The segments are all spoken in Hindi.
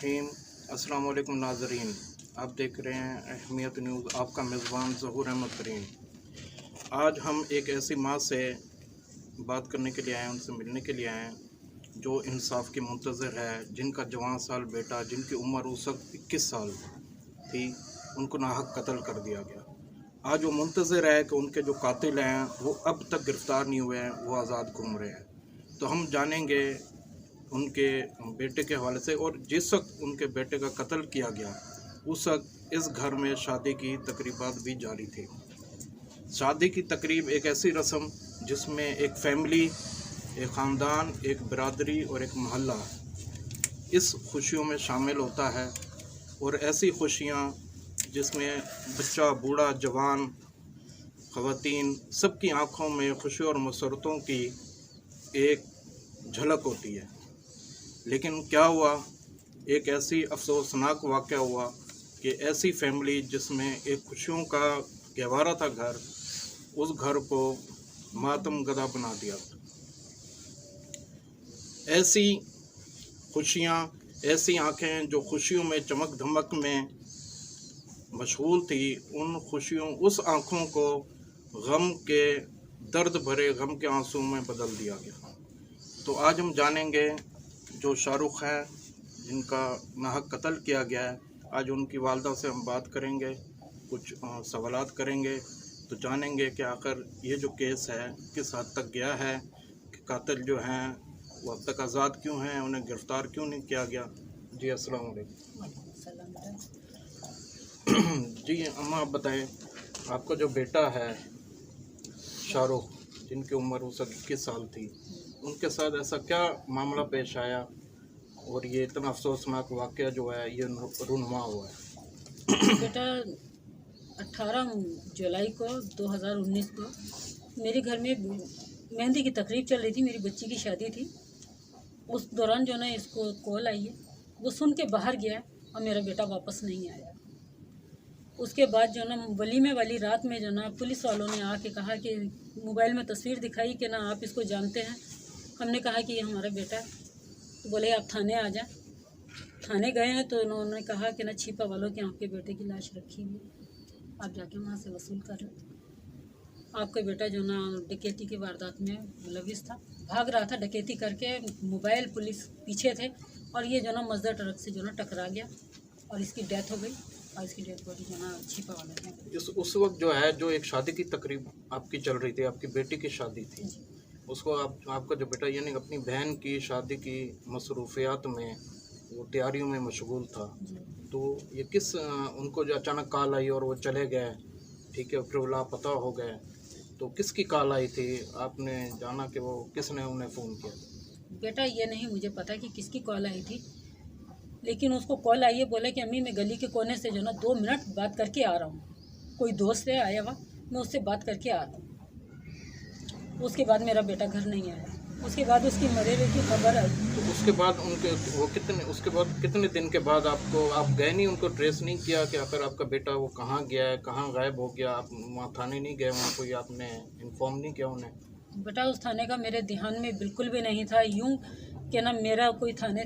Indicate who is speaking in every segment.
Speaker 1: बिस्मिल्लाहिर्रहमानिर्रहीम। अस्सलाम वालेकुम नाज़रीन, आप देख रहे हैं अहमियत न्यूज़। आपका मेज़बान ज़हूर अहमद तरीन। आज हम एक ऐसी माँ से बात करने के लिए आए हैं, उनसे मिलने के लिए आए हैं जो इंसाफ की मुंतज़िर है, जिनका जवान साल बेटा, जिनकी उम्र उस वक्त 21 साल थी, उनको नाहक कत्ल कर दिया गया। आज वो मुंतज़िर है कि उनके जो कातिल हैं वो अब तक गिरफ़्तार नहीं हुए हैं, वो आज़ाद घूम रहे हैं। तो हम जानेंगे उनके बेटे के हवाले से। और जिस वक्त उनके बेटे का कत्ल किया गया उस वक्त इस घर में शादी की तकरीबात भी जारी थी। शादी की तकरीब एक ऐसी रस्म जिसमें एक फैमिली, एक ख़ानदान, एक बिरादरी और एक महल्ला इस खुशियों में शामिल होता है। और ऐसी खुशियाँ जिसमें बच्चा, बूढ़ा, जवान, ख़वातीन, सबकी आँखों में खुशी और मसरतों की एक झलक होती है। लेकिन क्या हुआ, एक ऐसी अफसोसनाक वाक़या हुआ कि ऐसी फैमिली जिसमें एक खुशियों का गहवारा था घर, उस घर को मातम गदा बना दिया। ऐसी खुशियाँ, ऐसी आँखें जो खुशियों में चमक धमक में मशगूल थी, उन खुशियों, उस आँखों को गम के, दर्द भरे गम के आंसू में बदल दिया गया। तो आज हम जानेंगे जो शाहरुख है, जिनका नाहक कत्ल किया गया है, आज उनकी वालदा से हम बात करेंगे, कुछ सवालात करेंगे, तो जानेंगे कि आखिर ये जो केस है किस हद तक गया है, कि कातिल जो हैं वो अब तक आज़ाद क्यों हैं, उन्हें गिरफ़्तार क्यों नहीं किया गया। जी अस्सलाम वालेकुम। जी अम्मा, आप बताएं, आपका जो बेटा है शाहरुख, जिनकी उम्र उस वक्त 21 साल थी, उनके साथ ऐसा क्या मामला पेश आया और ये इतना अफसोसनाक वाक़या जो है ये रूनुमा हुआ है?
Speaker 2: बेटा 18 जुलाई को 2019 को मेरे घर में मेहंदी की तकरीब चल रही थी, मेरी बच्ची की शादी थी। उस दौरान जो ना इसको कॉल आई है, वो सुन के बाहर गया और मेरा बेटा वापस नहीं आया। उसके बाद जो ना वलीमे वाली रात में जो ना पुलिस वालों ने आके कहा कि मोबाइल में तस्वीर दिखाई कि ना आप इसको जानते हैं। हमने कहा कि ये हमारा बेटा है। तो बोले आप थाने आ जाए। थाने गए हैं तो उन्होंने कहा कि ना छिपा वालों के आपके बेटे की लाश रखी हुई, आप जाके वहाँ से वसूल कर लो। आपका बेटा जो ना डकैती की वारदात में मुलविस था, भाग रहा था डकैती करके, मोबाइल पुलिस पीछे थे और ये जो ना मजदूर ट्रक से जो ना टकरा गया और इसकी डेथ हो गई। और इसकी डेथ बॉडी जो ना छिपा वाले थे।
Speaker 1: उस वक्त जो है, जो एक शादी की तकरीब आपकी चल रही थी, आपकी बेटी की शादी थी, उसको आपका जो बेटा यानी अपनी बहन की शादी की मसरूफियात में, वो तैयारियों में मशगूल था। तो ये किस उनको जो अचानक कॉल आई और वो चले गए, ठीक है, फिर वो लापता हो गए, तो किसकी कॉल आई थी? आपने जाना कि वो किसने उन्हें फ़ोन किया?
Speaker 2: बेटा ये नहीं मुझे पता कि किसकी कॉल आई थी, लेकिन उसको कॉल आई है, बोला कि अम्मी मैं गली के कोने से जो ना 2 मिनट बात करके आ रहा हूँ। कोई दोस्त है आया हुआ, मैं उससे बात करके आ रहा हूँ। उसके बाद मेरा बेटा घर नहीं आया। उसके बाद उसकी मरे हुए की खबर आई।
Speaker 1: तो उसके बाद उनके वो उसके बाद कितने दिन के बाद आप गए नहीं, उनको ट्रेस नहीं किया कि आखिर आपका बेटा वो कहाँ गया है, कहाँ गायब हो गया? आप वहाँ थाने नहीं गए, वहाँ कोई आपने इन्फॉर्म नहीं किया उन्हें?
Speaker 2: बेटा उस थाने का मेरे ध्यान में बिल्कुल भी नहीं था। यूँ कि ना मेरा कोई थाने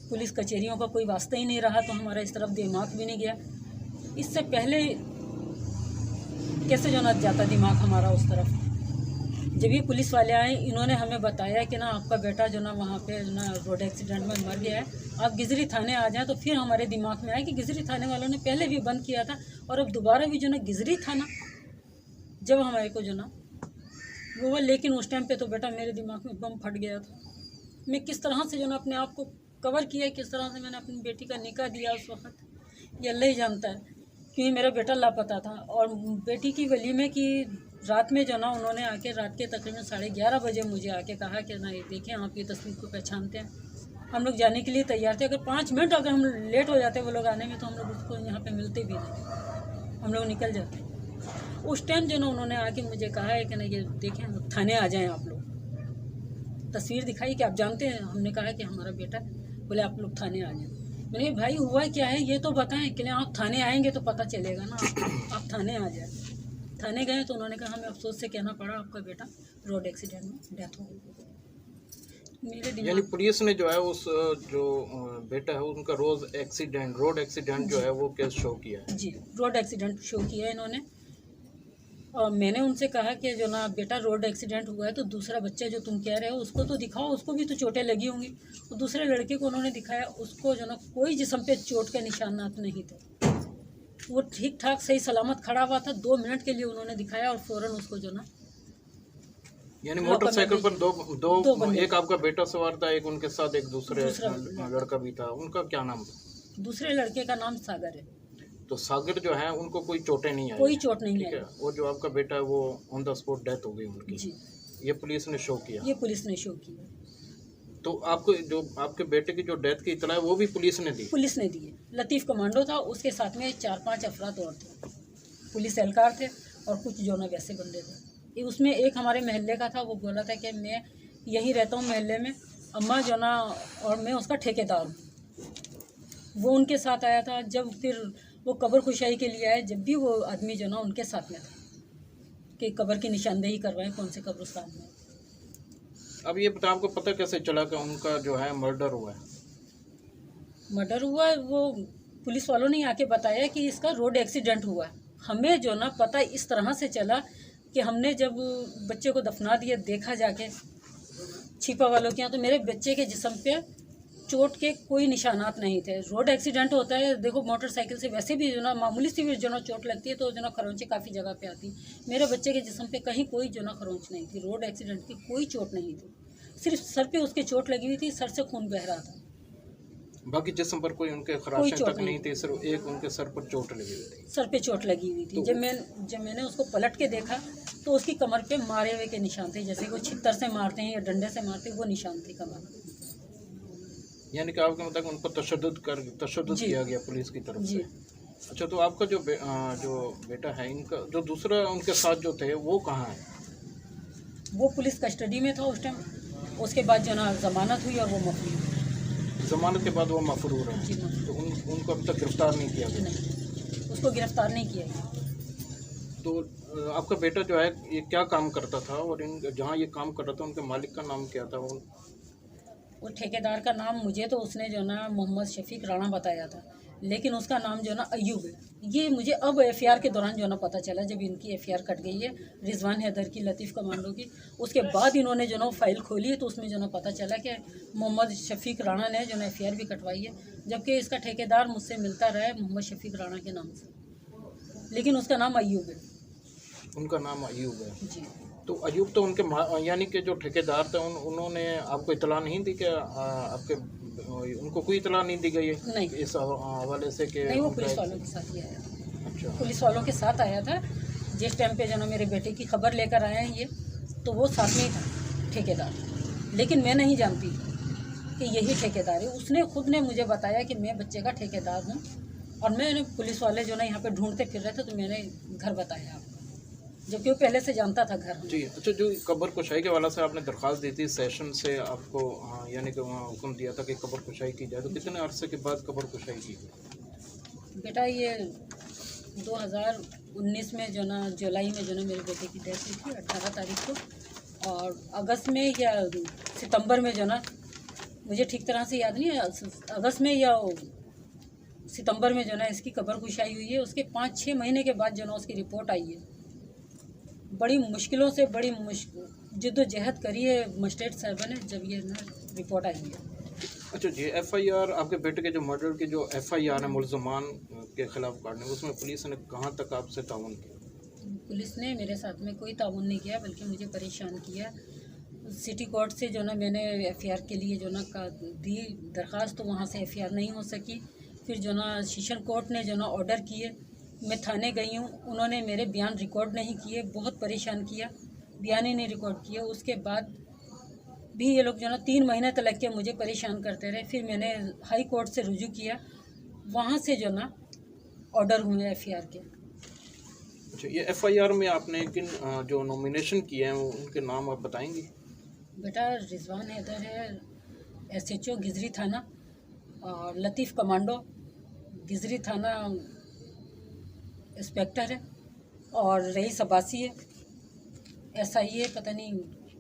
Speaker 2: पुलिस कचहरियों का कोई वास्ता ही नहीं रहा, तो हमारा इस तरफ दिमाग भी नहीं गया। इससे पहले कैसे जो ना जाता दिमाग हमारा उस तरफ। जब ये पुलिस वाले आए, इन्होंने हमें बताया कि ना आपका बेटा जो ना वहाँ पे ना रोड एक्सीडेंट में मर गया है, आप गिजरी थाने आ जाएं, तो फिर हमारे दिमाग में आया कि गिजरी थाने वालों ने पहले भी बंद किया था और अब दोबारा भी जो ना गिजरी थाना, जब हमारे को जो ना वो, लेकिन उस टाइम पे तो बेटा मेरे दिमाग में बम फट गया था। मैं किस तरह से जो ना अपने आप को कवर किया, किस तरह से मैंने अपनी बेटी का निकाह दिया उस वक्त, ये अल्लाह ही जानता है, क्योंकि मेरा बेटा लापता था। और बेटी की वलीमे की रात में जो ना उन्होंने आके रात के तकरीबन 11:30 बजे मुझे आके कहा कि ना ये देखें आप ये तस्वीर को पहचानते हैं। हम लोग जाने के लिए तैयार थे, अगर 5 मिनट अगर हम लेट हो जाते वो लोग आने में, तो हम लोग उसको यहाँ पे मिलते भी नहीं, हम लोग निकल जाते। उस टाइम जो ना उन्होंने आके मुझे कहा है कि ना ये देखें थाने आ जाएं आप लोग। तस्वीर दिखाई कि आप जानते हैं, हमने कहा कि हमारा बेटा। बोले आप लोग थाने आ जाएं। मैंने भाई हुआ क्या है ये तो बताएं, कि आप थाने आएंगे तो पता चलेगा ना, आप थाने आ जाए। थाने गए तो उन्होंने कहा हमें अफसोस से कहना पड़ा आपका बेटा रोड एक्सीडेंट में डेथ हो गई। मेरे
Speaker 1: यानी
Speaker 2: दिमाग
Speaker 1: पुलिस ने जो है उस जो बेटा है उनका रोड एक्सीडेंट जो है वो केस शो किया है।
Speaker 2: जी रोड एक्सीडेंट शो किया है इन्होंने। और मैंने उनसे कहा कि जो ना बेटा रोड एक्सीडेंट हुआ है तो दूसरा बच्चा जो तुम कह रहे हो उसको तो दिखाओ, उसको भी तो चोटें लगी होंगी। तो दूसरे लड़के को उन्होंने दिखाया, उसको जो ना कोई जिस्म पे चोट के निशानात नहीं थे, वो ठीक ठाक सही सलामत खड़ा हुआ था। 2 मिनट के लिए उन्होंने दिखाया और फ़ौरन उसको जो ना
Speaker 1: यानी
Speaker 2: लॉकर में
Speaker 1: मोटरसाइकिल पर
Speaker 2: भेज दिया। दो
Speaker 1: दो
Speaker 2: बंदे
Speaker 1: एक आपका बेटा सवार था, एक उनके साथ एक दूसरा लड़का भी था। उनका क्या नाम था?
Speaker 2: दूसरे लड़के का नाम सागर है।
Speaker 1: तो सागर जो है उनको कोई चोटें नहीं आई?
Speaker 2: कोई चोट नहीं
Speaker 1: ठीक
Speaker 2: आई।
Speaker 1: है। वो जो आपका बेटा है वो ऑन द स्पॉट डेथ हो गई उनकी।
Speaker 2: जी
Speaker 1: ये पुलिस ने शो किया।
Speaker 2: ये पुलिस ने शो किया।
Speaker 1: तो आपको जो आपके बेटे की जो डेथ की इतला है वो भी पुलिस ने दी?
Speaker 2: पुलिस ने दी है। लतीफ़ कमांडो था, उसके साथ में 4-5 अफराद और थे, पुलिस एहलकार थे और कुछ जो ना वैसे बंदे थे। उसमें एक हमारे महल्ले का था, वो बोला था कि मैं यहीं रहता हूँ महल्ले में, अम्मा जो ना और मैं उसका ठेकेदार हूँ। वो उनके साथ आया था। जब फिर वो कब्र खुशाई के लिए आए, जब भी वो आदमी जो ना उनके साथ में था कि कब्र की निशानदेही करवाएं कौन से कब्रिस्तान में।
Speaker 1: अब ये बता, आपको पता कैसे चला कि उनका जो है मर्डर हुआ है?
Speaker 2: मर्डर हुआ है, वो पुलिस वालों ने आके बताया कि इसका रोड एक्सीडेंट हुआ है। हमें जो ना पता इस तरह से चला कि हमने जब बच्चे को दफना दिया, देखा जाके छिपा वालों के यहाँ, तो मेरे बच्चे के जिस्म पे चोट के कोई निशानात नहीं थे। रोड एक्सीडेंट होता है, देखो मोटरसाइकिल से वैसे भी जो ना मामूली सी भी जो ना चोट लगती है तो जो ना खरोंची काफ़ी जगह पे आती। मेरे बच्चे के जिस्म पे कहीं कोई जो ना खरोंच नहीं थी, रोड एक्सीडेंट की कोई चोट नहीं थी। सिर्फ सर पे उसके चोट लगी हुई थी, सर से खून बह रहा था।
Speaker 1: बाकी जिस्म पर कोई उनके खराशें तक नहीं थी, सिर्फ एक उनके सर पर चोट लगी हुई थी।
Speaker 2: सर पे चोट लगी हुई थी। जब मैंने उसको पलट के देखा तो उसकी कमर पे मारे हुए के निशान थे, जैसे वो छितर से मारते हैं या डंडे से मारते हैं, वो निशान थे कमर।
Speaker 1: यानी कि आपके मतलब उन पर तशद्दुद किया गया पुलिस की तरफ से। अच्छा, तो आपका जो बेटा है, इनका जो दूसरा उनके साथ जो थे वो कहाँ है?
Speaker 2: वो पुलिस कस्टडी में था उस टाइम। उसके बाद जो ना जमानत हुई और वो मफरूर हुआ।
Speaker 1: जमानत के बाद वो मफरूर है।
Speaker 2: जी
Speaker 1: तो उनको अभी तक गिरफ्तार नहीं किया गया?
Speaker 2: नहीं, उसको गिरफ्तार नहीं किया गया।
Speaker 1: तो आपका बेटा जो है ये क्या काम करता था, और इन जहाँ ये काम कर रहा था उनके मालिक का नाम क्या था?
Speaker 2: वो ठेकेदार का नाम मुझे तो उसने जो ना मोहम्मद शफीक राणा बताया था, लेकिन उसका नाम जो ना अयूब है। ये मुझे अब एफआईआर के दौरान जो ना पता चला, जब इनकी एफआईआर कट गई है रिजवान हैदर की, लतीफ़ कमांडो की। उसके बाद इन्होंने जो ना फाइल खोली है तो उसमें जो ना पता चला कि मोहम्मद शफीक राणा ने जो ना एफआईआर भी कटवाई है, जबकि इसका ठेकेदार मुझसे मिलता रहा है मोहम्मद शफीक राणा के नाम से, लेकिन उसका नाम अयूब है।
Speaker 1: उनका नाम अयूब है
Speaker 2: जी।
Speaker 1: तो अयूब तो उनके यानी कि जो ठेकेदार थे उन्होंने आपको इतला नहीं दी कि आपके उनको कोई इतला नहीं दी गई है
Speaker 2: नहीं
Speaker 1: इस हवाले से कि
Speaker 2: नहीं, वो पुलिस वालों के साथ ही आया था।
Speaker 1: अच्छा,
Speaker 2: पुलिस वालों के साथ आया था जिस टाइम पे जो ना मेरे बेटे की खबर लेकर आए हैं ये, तो वो साथ में ही था ठेकेदार, लेकिन मैं नहीं जानती कि यही ठेकेदार है। उसने खुद ने मुझे बताया कि मैं बच्चे का ठेकेदार हूँ, और मैंने पुलिस वाले जो ना यहाँ पे ढूंढते फिर रहे थे तो मैंने घर बताया आपको, जबकि वो पहले से जानता था घर।
Speaker 1: जी। अच्छा, जो कब्र कुशाई के वाला से आपने दरख्वास्त दी थी सेशन से आपको, यानी कि वहाँ हुक्म दिया था कि कब्र कुशाई की जाए, तो कितने अरसे के बाद कब्र कुशाई की गई?
Speaker 2: बेटा ये 2019 में जो ना जुलाई में जो ना मेरे बेटे की डेथ हुई थी 18 तारीख को, और अगस्त में या सितंबर में जो ना, मुझे ठीक तरह से याद नहीं है, अगस्त में या सितंबर में जो ना इसकी कब्र कुशाई हुई है। उसके 5-6 महीने के बाद जो ना उसकी रिपोर्ट आई है। बड़ी मुश्किलों से जद्दोजहद करी है मजिस्ट्रेट साहब ने, जब ये ना रिपोर्ट आई है।
Speaker 1: अच्छा जी, एफआईआर आपके बेटे के जो मर्डर की जो एफआईआर है मुल्ज़मान के खिलाफ काटने, उसमें पुलिस ने कहाँ तक आपसे ताउन किया?
Speaker 2: पुलिस ने मेरे साथ में कोई ताउन नहीं किया, बल्कि मुझे परेशान किया। सिटी कोर्ट से जो ना मैंने एफआईआर के लिए जो ना दी दरख्वास्त, तो वहाँ से एफआईआर नहीं हो सकी। फिर जो ना सेशन कोर्ट ने जो ना ऑर्डर किए, मैं थाने गई हूँ, उन्होंने मेरे बयान रिकॉर्ड नहीं किए, बहुत परेशान किया, बयान ही नहीं रिकॉर्ड किए। उसके बाद भी ये लोग जो ना 3 महीने तक के मुझे परेशान करते रहे। फिर मैंने हाई कोर्ट से रुजू किया, वहाँ से जो ना ऑर्डर हुए एफआईआर के।
Speaker 1: अच्छा, ये एफआईआर में आपने किन जो नॉमिनेशन किए हैं उनके नाम आप बताएंगी?
Speaker 2: बेटा रिजवान हैदर है, एसएचओ गिजरी थाना, और लतीफ़ कमांडो गिजरी थाना इंस्पेक्टर है, और रईस अब्बासी है, एसआई है, पता नहीं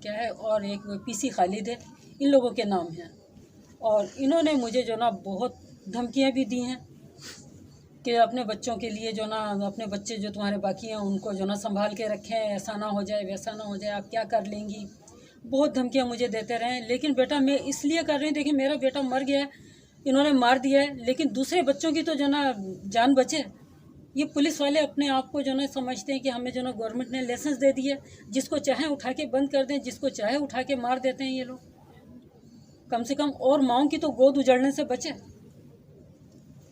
Speaker 2: क्या है, और एक पीसी खालिद है। इन लोगों के नाम हैं। और इन्होंने मुझे जो ना बहुत धमकियां भी दी हैं कि अपने बच्चों के लिए जो ना, अपने बच्चे जो तुम्हारे बाकी हैं उनको जो ना संभाल के रखें, ऐसा ना हो जाए वैसा ना हो जाए, आप क्या कर लेंगी। बहुत धमकियां मुझे देते रहे। लेकिन बेटा मैं इसलिए कर रही हूँ, देखिए मेरा बेटा मर गया है, इन्होंने मार दिया है, लेकिन दूसरे बच्चों की तो जो ना जान बचे। ये पुलिस वाले अपने आप को जो ना समझते हैं कि हमें जो ना गवर्नमेंट ने लाइसेंस दे दिया, जिसको चाहे उठा के बंद कर दें, जिसको चाहे उठा के मार देते हैं ये लोग। कम से कम और माओं की तो गोद उजड़ने से बचे।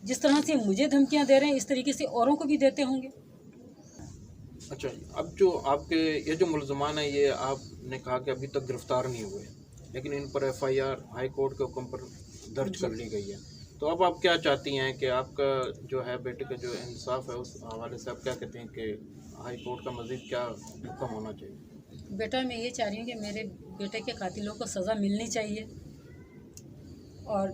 Speaker 2: जिस तरह से मुझे धमकियां दे रहे हैं इस तरीके से औरों को भी देते होंगे।
Speaker 1: अच्छा, अब जो आपके ये जो मुलजमान है, ये आपने कहा कि अभी तक गिरफ्तार नहीं हुए, लेकिन इन पर FIR हाई कोर्ट के हुक्म पर दर्ज कर ली गई है। तो अब आप क्या चाहती हैं कि आपका जो है बेटे का जो इंसाफ है उस हवाले से आप क्या कहते हैं कि हाई कोर्ट का मज़ीद क्या हुक्म होना चाहिए?
Speaker 2: बेटा मैं ये चाह रही हूँ कि मेरे बेटे के कातिलों को सज़ा मिलनी चाहिए और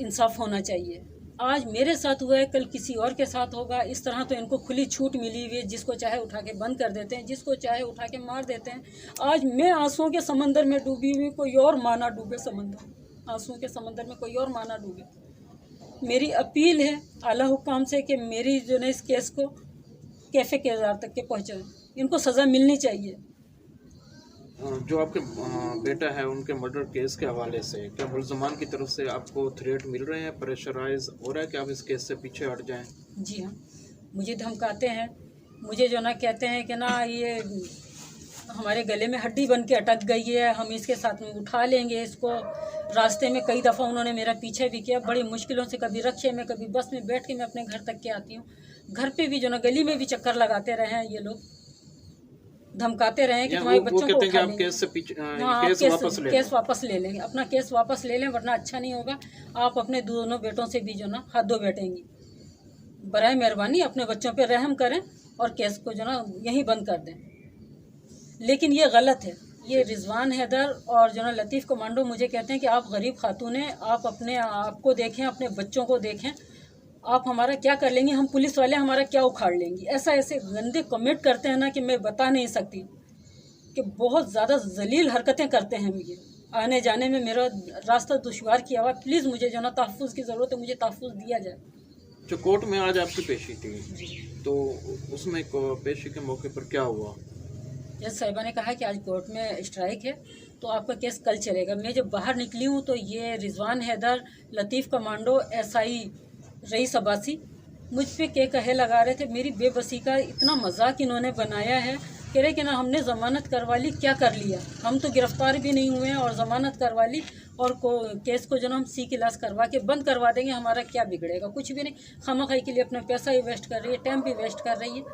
Speaker 2: इंसाफ होना चाहिए। आज मेरे साथ हुआ है, कल किसी और के साथ होगा। इस तरह तो इनको खुली छूट मिली हुई है, जिसको चाहे उठा के बंद कर देते हैं, जिसको चाहे उठा के मार देते हैं। आज मैं आंसुओं के समंदर में डूबी हुई, कोई और माना डूबे समंदर, आंसुओं के समंदर में कोई और माना डूबे। मेरी अपील है आला हुक्काम से कि मेरी जो है इस केस को कैफे किरदार तक के पहुँचाएं, इनको सज़ा मिलनी चाहिए।
Speaker 1: जो आपके बेटा है उनके मर्डर केस के हवाले से क्या मुलजमान की तरफ से आपको थ्रेट मिल रहे हैं, प्रेशराइज हो रहा है कि आप इस केस से पीछे हट जाएं?
Speaker 2: जी हाँ, मुझे धमकाते हैं, मुझे जो ना कहते हैं कि ना ये हमारे गले में हड्डी बन के अटक गई है, हम इसके साथ में उठा लेंगे इसको। रास्ते में कई दफ़ा उन्होंने मेरा पीछे भी किया, बड़ी मुश्किलों से, कभी रक्शे में कभी बस में बैठ के मैं अपने घर तक के आती हूँ। घर पे भी जो ना गली में भी चक्कर लगाते रहे हैं ये लोग, धमकाते रहे हैं कि तुम्हारे बच्चों को उठा लेंगे।
Speaker 1: केस से पीछे
Speaker 2: केस वापस ले लेंगे, अपना केस वापस ले लें, वरना अच्छा नहीं होगा। आप अपने दोनों बेटों से भी जो ना हाथ धो बैठेंगी। बराए मेहरबानी अपने बच्चों पे रहम करें और केस को जो ना यहीं बंद कर दें। लेकिन ये गलत है। ये रिजवान हैदर और जो ना लतीफ़ कमांडो मुझे कहते हैं कि आप गरीब खातून हैं, आप अपने आप को देखें, अपने बच्चों को देखें, आप हमारा क्या कर लेंगी, हम पुलिस वाले हमारा क्या उखाड़ लेंगी। ऐसे गंदे कमेंट करते हैं ना कि मैं बता नहीं सकती, कि बहुत ज़्यादा जलील हरकतें करते हैं। मुझे आने जाने में मेरा रास्ता दुश्वार किया हुआ। प्लीज़ मुझे जो ना तहफ़्फ़ुज़ की ज़रूरत है, मुझे तहफ़्फ़ुज़ दिया जाए।
Speaker 1: जो कोर्ट में आज आपकी पेशी थी, तो उसमें पेशी के मौके पर क्या हुआ?
Speaker 2: जज साहिबा ने कहा कि आज कोर्ट में स्ट्राइक है तो आपका केस कल चलेगा। मैं जब बाहर निकली हूँ तो ये रिजवान हैदर, लतीफ़ कमांडो, SI रईस अब्बासी मुझ पे के कहे लगा रहे थे। मेरी बेबसी का इतना मजाक इन्होंने बनाया है। कह रहे कि ना हमने ज़मानत करवा ली, क्या कर लिया, हम तो गिरफ्तार भी नहीं हुए हैं और ज़मानत करवा ली और केस को जो ना हम C क्लास करवा के बंद करवा देंगे, हमारा क्या बिगड़ेगा, कुछ भी नहीं। खामखाई के लिए अपना पैसा ही वेस्ट कर रही है, टाइम भी वेस्ट कर रही है,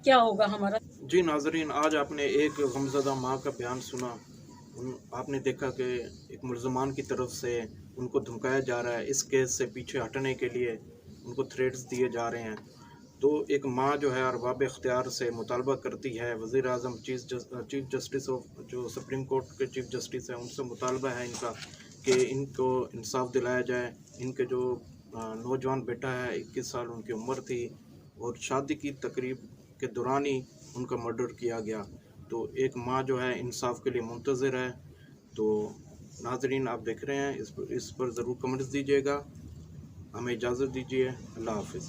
Speaker 2: क्या होगा हमारा।
Speaker 1: जी नाजरीन, आज आपने एक गमज़दा माँ का बयान सुना। आपने देखा कि एक मुलजमान की तरफ से उनको धमकाया जा रहा है, इस केस से पीछे हटने के लिए उनको थ्रेट्स दिए जा रहे हैं। तो एक माँ जो है अरबाब इख्तियार से मुतालबा करती है, वज़ीर आज़म, चीफ जस्टिस ऑफ जो सुप्रीम कोर्ट के चीफ जस्टिस हैं, उनसे मुतालबा है इनका कि इनको इंसाफ दिलाया जाए। इनके जो नौजवान बेटा है, 21 साल उनकी उम्र थी और शादी की तकरीब के दौरान ही उनका मर्डर किया गया। तो एक माँ जो है इंसाफ के लिए मुंतज़िर है। तो नाजरीन, आप देख रहे हैं, इस पर ज़रूर कमेंट्स दीजिएगा। हमें इजाज़त दीजिए। अल्लाह हाफ़िज़।